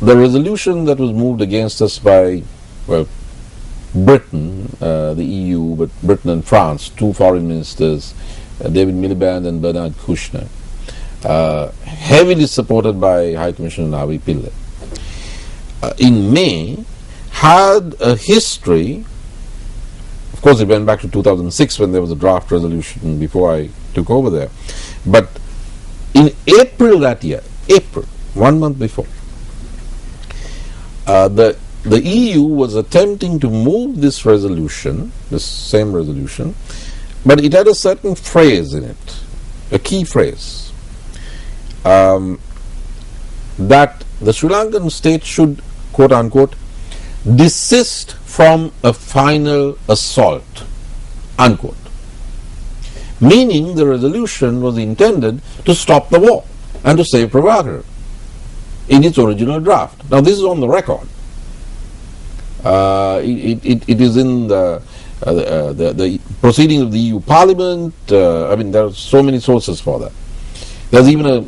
the resolution that was moved against us by, well, Britain, the EU, but Britain and France, two foreign ministers, David Miliband and Bernard Kouchner, heavily supported by High Commissioner Navi Pillai, in May, had a history. Of course, it went back to 2006 when there was a draft resolution before I took over there. But in April that year, April, 1 month before, the EU was attempting to move this resolution, this same resolution, but it had a certain phrase in it, a key phrase, that the Sri Lankan state should, quote unquote, desist from a final assault, unquote. Meaning the resolution was intended to stop the war and to save Prabhakar in its original draft. Now this is on the record. It is in the proceedings of the EU Parliament. I mean, there are so many sources for that. There's even a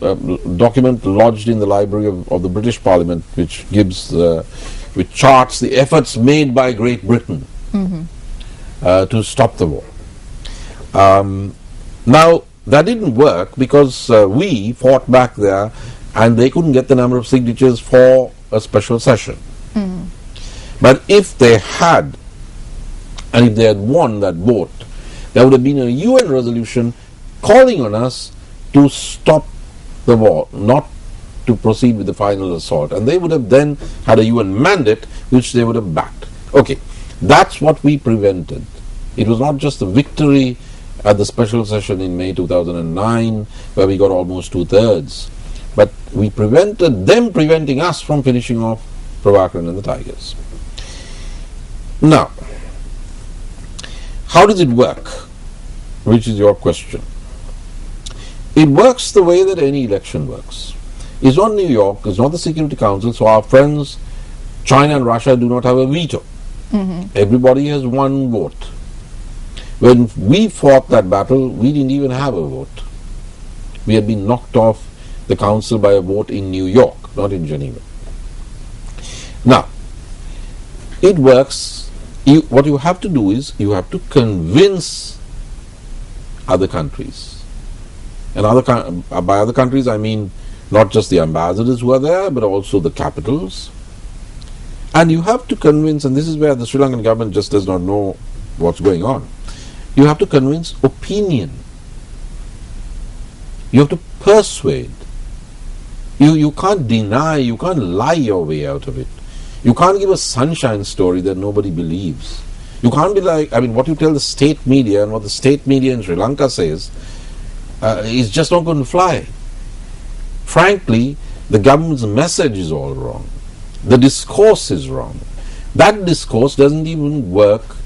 document lodged in the library of the British Parliament which gives, which charts the efforts made by Great Britain to stop the war. Now, that didn't work because we fought back there and they couldn't get the number of signatures for a special session. But if they had, and if they had won that vote, there would have been a UN resolution calling on us to stop the war, not to proceed with the final assault. And they would have then had a UN mandate which they would have backed. Okay, that's what we prevented. It was not just a victory at the special session in May 2009 where we got almost 2/3, but we prevented them preventing us from finishing off Prabhakaran and the Tigers. Now, how does it work? Which is your question. It works the way that any election works. It's not New York, it's not the Security Council, so our friends China and Russia do not have a veto. Everybody has one vote. When we fought that battle, we didn't even have a vote. We had been knocked off the council by a vote in New York, not in Geneva. Now, it works. What you have to do is, you have to convince other countries. And by other countries, I mean not just the ambassadors who are there, but also the capitals. And you have to convince, and this is where the Sri Lankan government just does not know what's going on. You have to convince opinion. You have to persuade. You can't deny, you can't lie your way out of it. You can't give a sunshine story that nobody believes. You can't be like, I mean, what you tell the state media and what the state media in Sri Lanka says is just not going to fly. Frankly, the government's message is all wrong. The discourse is wrong. That discourse doesn't even work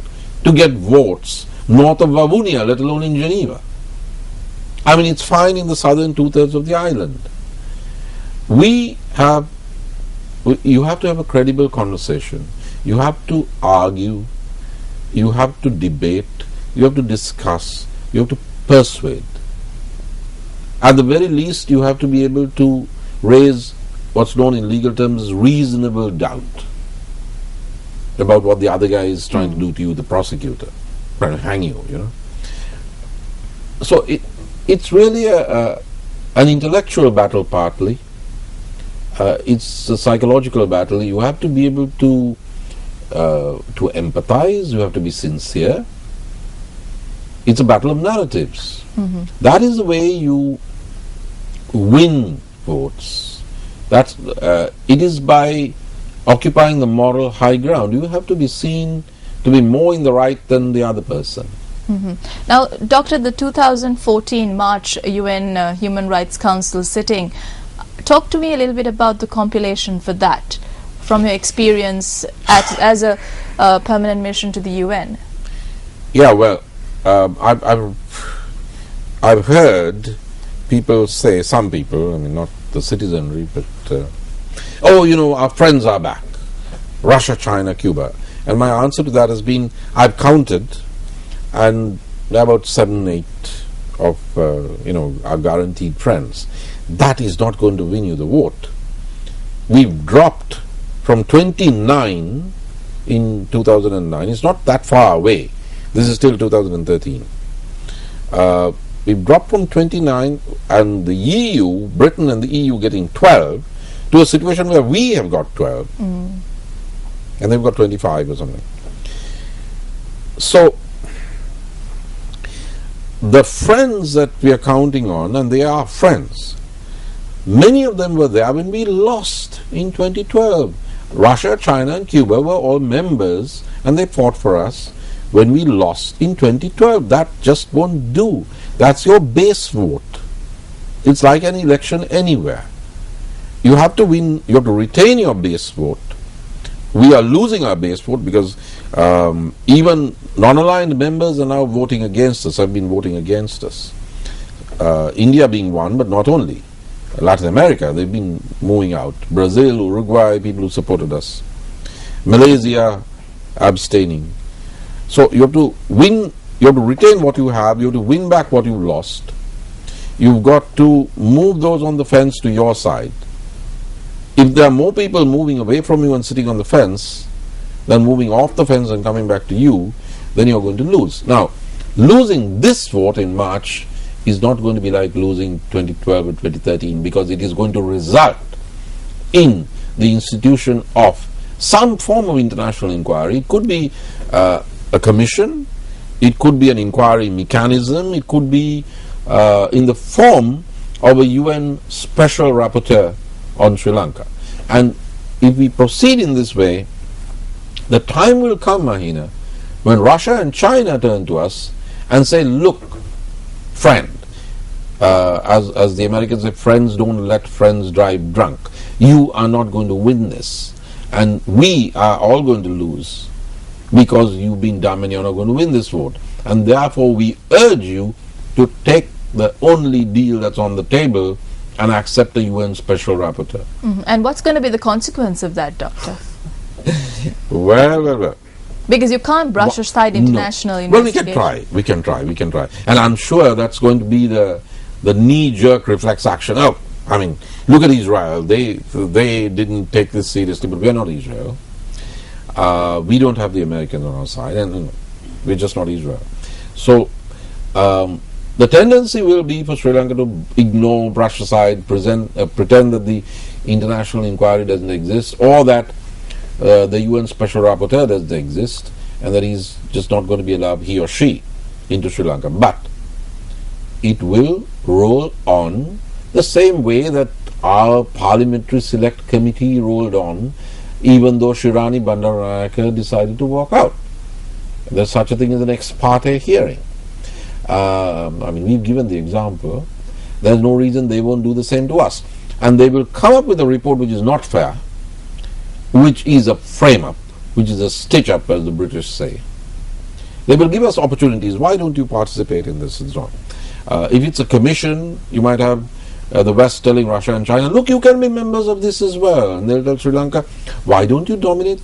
to get votes north of Vavuniya, let alone in Geneva. I mean, it's fine in the southern 2/3 of the island. You have to have a credible conversation. You have to argue. You have to debate. You have to discuss. You have to persuade. At the very least, you have to be able to raise what's known in legal terms as reasonable doubt about what the other guy is trying to do to you, the prosecutor, trying to hang you, you know. So it's really an intellectual battle partly. It's a psychological battle. You have to be able to empathize. You have to be sincere. It's a battle of narratives. That is the way you win votes. It is by occupying the moral high ground. You have to be seen to be more in the right than the other person. Now, Doctor, the 2014 March UN Human Rights Council sitting, talk to me a little bit about the compilation for that, from your experience as a permanent mission to the UN. Yeah, well, I've heard people say, some people, I mean not the citizenry, but oh, you know, our friends are back, Russia, China, Cuba. And my answer to that has been, I've counted, and there are about 7, 8 of our guaranteed friends. That is not going to win you the vote. we've dropped from 29 in 2009. It's not that far away. This is still 2013. We've dropped from 29 and the EU, Britain and the EU getting 12 to a situation where we have got 12 and they've got 25 or something. So the friends that we are counting on, and they are friends, many of them were there when we lost in 2012. Russia, China and Cuba were all members and they fought for us when we lost in 2012. That just won't do. That's your base vote. It's like an election anywhere. You have to win, you have to retain your base vote. We are losing our base vote because even non-aligned members are now voting against us, have been voting against us. India being one, but not only. Latin America, they've been moving out. Brazil, Uruguay, people who supported us. Malaysia, abstaining. So you have to win, you have to retain what you have, you have to win back what you've lost. You've got to move those on the fence to your side. If there are more people moving away from you and sitting on the fence than moving off the fence and coming back to you, then you're going to lose. Now, losing this vote in March is not going to be like losing 2012 or 2013, because it is going to result in the institution of some form of international inquiry. It could be a commission, it could be an inquiry mechanism, it could be in the form of a UN special rapporteur on Sri Lanka. And if we proceed in this way, the time will come, Mahina, when Russia and China turn to us and say, look, friend, as the Americans say, friends don't let friends drive drunk. You are not going to win this. And we are all going to lose because you've been dumb and you're not going to win this vote. And therefore we urge you to take the only deal that's on the table and accept the UN special rapporteur. And what's going to be the consequence of that, Doctor? Well. Because you can't brush aside international investigation. Well, we can try. And I'm sure that's going to be the knee-jerk reflex action. Oh, I mean, look at Israel. They didn't take this seriously, but we're not Israel. We don't have the Americans on our side, and we're just not Israel. So the tendency will be for Sri Lanka to ignore, brush aside, pretend that the international inquiry doesn't exist, or that the UN special rapporteur doesn't exist, and that he's just not going to be allowed, he or she, into Sri Lanka. But it will roll on the same way that our parliamentary select committee rolled on, even though Shirani Bandaranaike decided to walk out. There's such a thing as an ex parte hearing. I mean, we've given the example. There's no reason they won't do the same to us. And they will come up with a report which is not fair, which is a frame-up, which is a stitch-up, as the British say. They will give us opportunities. Why don't you participate in this and so on? If it's a commission, you might have the West telling Russia and China, look, you can be members of this as well. And they'll tell Sri Lanka, why don't you dominate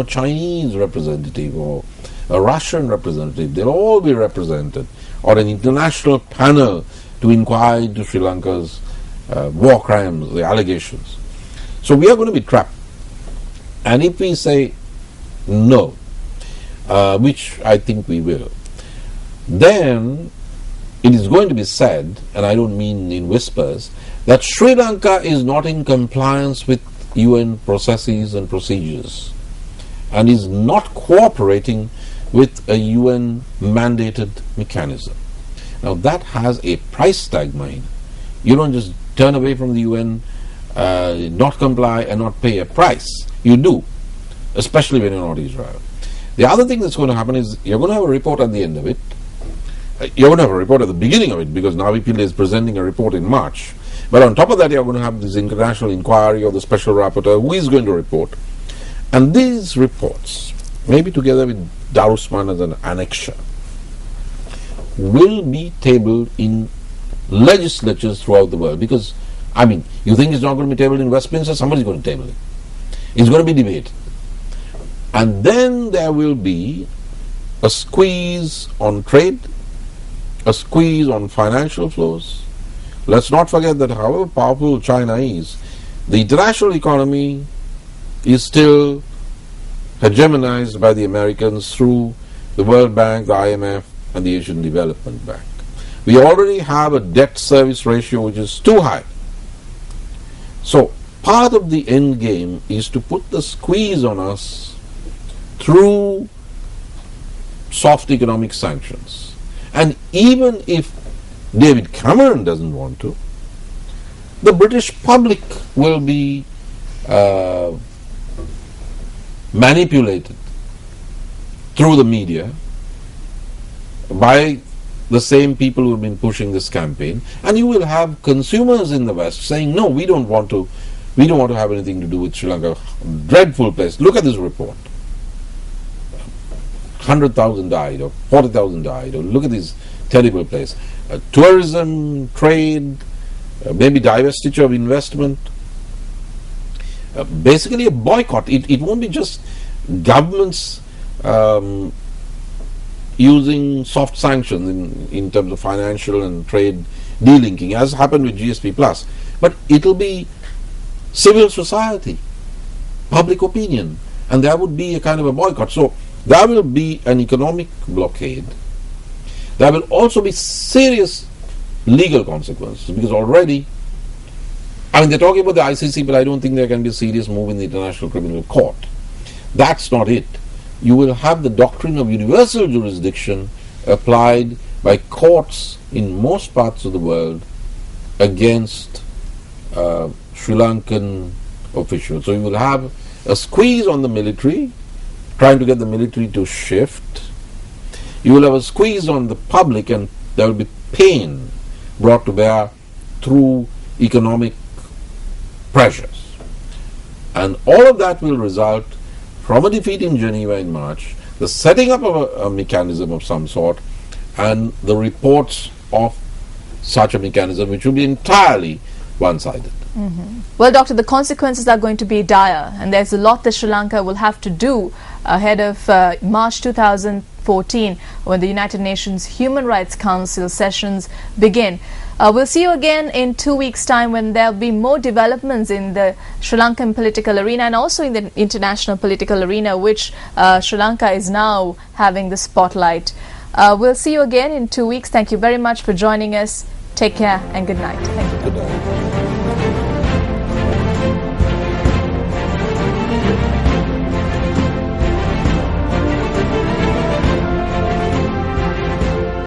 Chinese representative or a Russian representative? They'll all be represented. Or an international panel to inquire into Sri Lanka's war crimes, the allegations. So we are going to be trapped. And if we say no, which I think we will, then it is going to be said, and I don't mean in whispers, that Sri Lanka is not in compliance with UN processes and procedures and is not cooperating with a UN mandated mechanism. Now that has a price tag, mind. You don't just turn away from the UN, not comply and not pay a price. You do, especially when you're not Israel. The other thing that's going to happen is you're going to have a report at the end of it. You're going to have a report at the beginning of it, because Navi Pillai is presenting a report in March. But on top of that, you're going to have this international inquiry or the special rapporteur who is going to report. And these reports, maybe together with Darusman as an annexure, will be tabled in legislatures throughout the world. Because, I mean, you think it's not going to be tabled in Westminster? Somebody's going to table it. It's going to be debated. And then there will be a squeeze on trade, a squeeze on financial flows. Let's not forget that however powerful China is, The international economy is still hegemonized by the Americans through the World Bank, the IMF, and the Asian Development Bank. We already have a debt service ratio which is too high. So, part of the end game is to put the squeeze on us through soft economic sanctions. And even if David Cameron doesn't want to, the British public will be manipulated through the media by the same people who have been pushing this campaign, and you will have consumers in the West saying, no, we don't want to have anything to do with Sri Lanka. Dreadful place. Look at this report. 100,000 died or 40,000 died, or look at this terrible place. Tourism, trade, maybe divestiture of investment. Basically a boycott. It won't be just governments using soft sanctions in terms of financial and trade delinking, as happened with GSP Plus, but it'll be civil society, public opinion, and there would be a kind of a boycott. So there will be an economic blockade. There will also be serious legal consequences, because already, I mean, they're talking about the ICC, but I don't think there can be a serious move in the International Criminal Court. That's not it. You will have the doctrine of universal jurisdiction applied by courts in most parts of the world against Sri Lankan officials. So you will have a squeeze on the military, trying to get the military to shift. You will have a squeeze on the public, and there will be pain brought to bear through economic pressures. And all of that will result from a defeat in Geneva in March, the setting up of a mechanism of some sort, and the reports of such a mechanism which will be entirely one-sided. Well, Doctor, the consequences are going to be dire, and there's a lot that Sri Lanka will have to do ahead of March 2014, when the United Nations Human Rights Council sessions begin. We'll see you again in 2 weeks' time, when there'll be more developments in the Sri Lankan political arena and also in the international political arena, which Sri Lanka is now having the spotlight. We'll see you again in 2 weeks. Thank you very much for joining us. Take care and good night. Thank you.